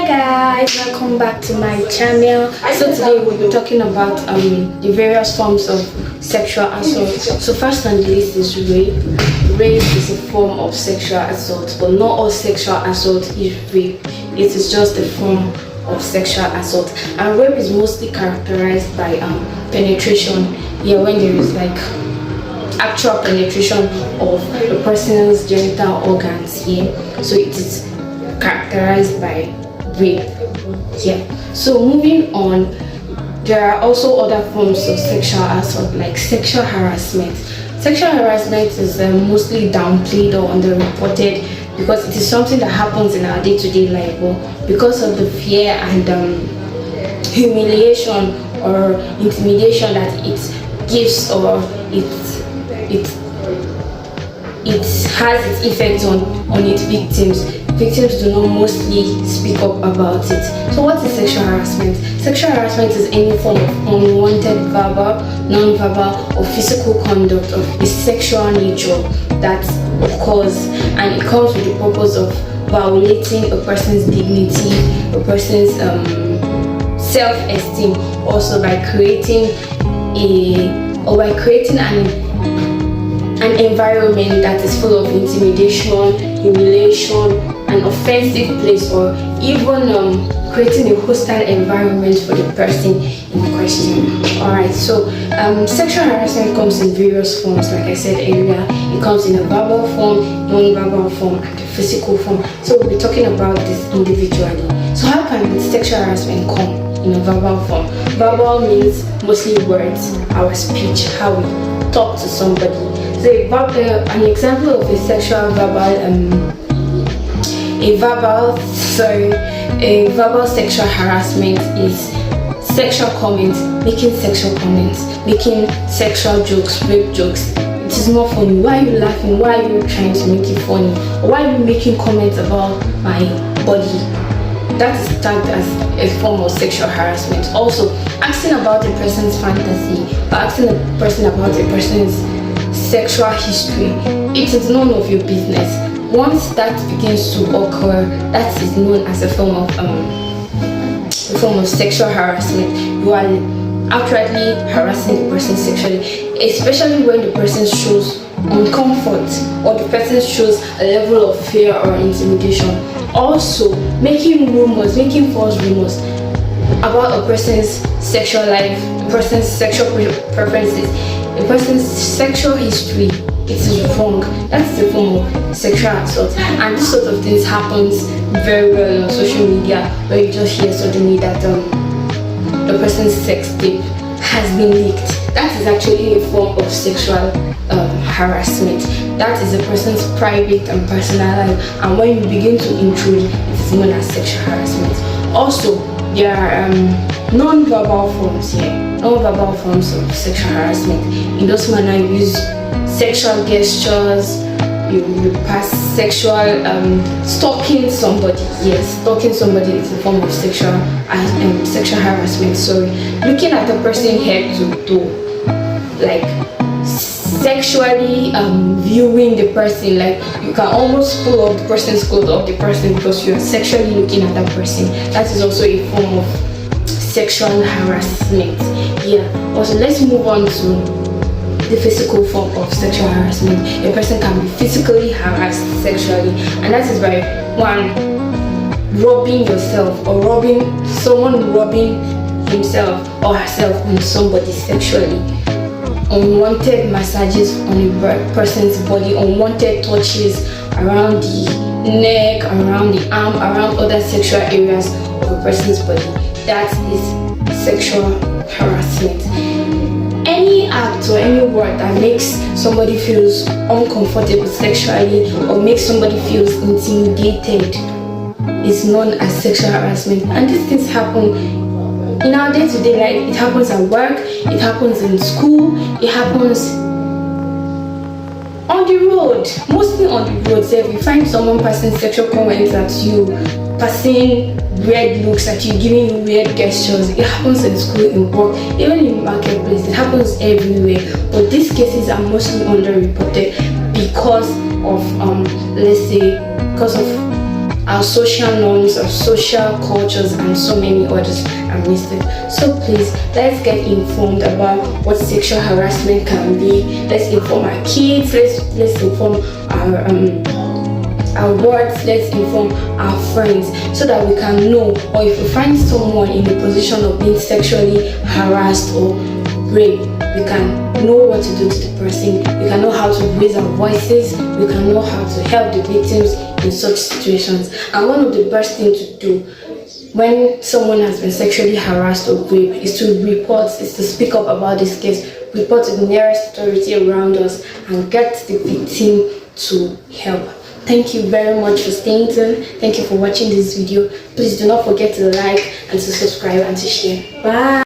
Hi guys, welcome back to my channel. So today we'll be talking about the various forms of sexual assault. So first on the list is rape. Rape is a form of sexual assault, but not all sexual assault is rape. It is just a form of sexual assault, and rape is mostly characterized by penetration. Yeah, when there is like actual penetration of the person's genital organs. Yeah, so it is characterized by rape. Yeah, so moving on, there are also other forms of sexual assault like sexual harassment. Sexual harassment is mostly downplayed or underreported because it is something that happens in our day-to-day life, but because of the fear and humiliation or intimidation that it gives, or it has its effects on its victims do not mostly speak up about it. So what is sexual harassment? Sexual harassment is any form of unwanted verbal, non-verbal or physical conduct of a sexual nature that occurs, and it comes with the purpose of violating a person's dignity, a person's self-esteem, also by creating an environment that is full of intimidation, humiliation, an offensive place, or even creating a hostile environment for the person in question. Alright, so sexual harassment comes in various forms, like I said earlier. It comes in a verbal form, non-verbal form, and a physical form. So we'll be talking about this individually. So how can sexual harassment come in a verbal form? Verbal means mostly words, our speech, how we talk to somebody. So an example of a verbal sexual harassment is sexual comments, making sexual jokes, rape jokes. It is not funny. Why are you laughing? Why are you trying to make it funny? Or why are you making comments about my body? That is tagged as a form of sexual harassment. Also, asking about a person's fantasy, or asking a person about a person's sexual history, it is none of your business. Once that begins to occur, that is known as a form of sexual harassment. You are outrightly harassing the person sexually, especially when the person shows uncomfort or the person shows a level of fear or intimidation. Also, making false rumors about a person's sexual life, a person's sexual preferences, a person's sexual history. It is wrong. That's the form of sexual assault, and this sort of things happens very well on social media, where you just hear suddenly that the person's sex tape has been leaked. That is actually a form of sexual harassment. That is a person's private and personal life, and when you begin to intrude, it is known as sexual harassment. Also, there are non-verbal forms here. Non-verbal forms of sexual harassment. In those manner, you use sexual gestures, you pass sexual stalking somebody. Yes, stalking somebody is a form of sexual harassment. Sorry, looking at a person head to toe, like sexually viewing the person, like you can almost pull off the person's clothes off the person because you are sexually looking at that person. That is also a form of sexual harassment. Yeah. Also, let's move on to the physical form of sexual harassment. A person can be physically harassed sexually, and that is by rubbing yourself, or rubbing himself or herself on somebody sexually. Unwanted massages on a person's body, unwanted touches around the neck, around the arm, around other sexual areas of a person's body. That is sexual harassment. Any act or any word that makes somebody feels uncomfortable sexually or makes somebody feels intimidated is known as sexual harassment. And these things happen in our day-to-day life. It happens at work, it happens in school, it happens on the road, mostly on the road. So if you find someone passing sexual comments at you, passing weird looks at you, giving you weird gestures, it happens in school, in work, even in marketplace. It happens everywhere. But these cases are mostly underreported because of let's say because of our social norms, our social cultures, and so many others are missing. So please, let's get informed about what sexual harassment can be. Let's inform our kids. Let's inform our words, let's inform our friends so that we can know, or if we find someone in the position of being sexually harassed or raped, we can know what to do to the person, we can know how to raise our voices, we can know how to help the victims in such situations. And one of the best things to do when someone has been sexually harassed or raped is to report, is to speak up about this case, report to the nearest authority around us, and get the victim to help. Thank you very much for staying tuned. Thank you for watching this video. Please do not forget to like and to subscribe and to share. Bye.